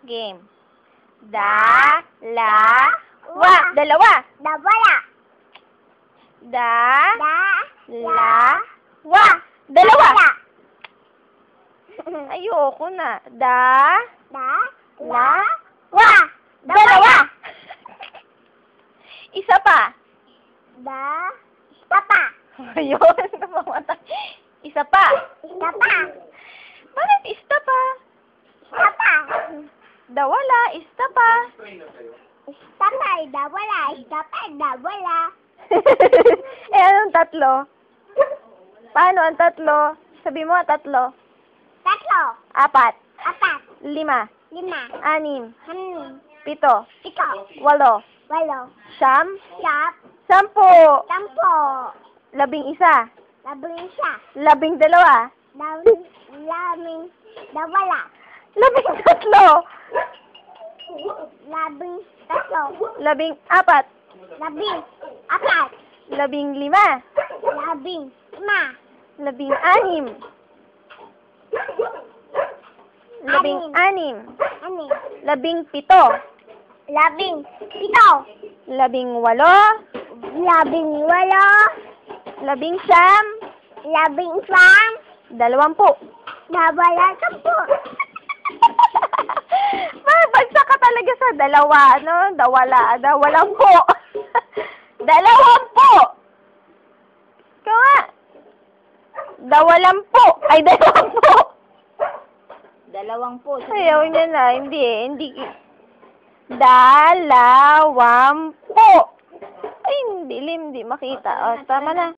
Game. Dalawa. Dalawa. Dawala. Dalawa. Dalawa. Ayoko na. Dalawa. Dalawa. Isa pa. Isa pa. Ayun. Namamatay. Isa pa. Isa pa. Bakit isa pa? Isa pa. Dawala. Isa pa. Isa pa. Dawala. Isa pa. Dawala. Eh, anong tatlo? Paano ang tatlo? Sabi mo, tatlo. Tatlo. Apat. Apat. 5. 5. 6. 6. 7. 7. 8. 8. 9. 10. 10. 11. 11. 12. Labing dawala. 13. Labing tatlo. 14. Labing apat. 15. Labing 16. lima. 17. 18. Anim. 17. Labing 18. Labing 18. 8. 19. Labing 8. 19. Labing 9. 20. Dawala 10. Bagsak ka talaga sa dalawa, ano? Dawala. 20. 20. Ikaw nga. 20. Ay, 20. 20. Ayaw niya na. Hindi. 20. Ay, hindi makita. O, tama na.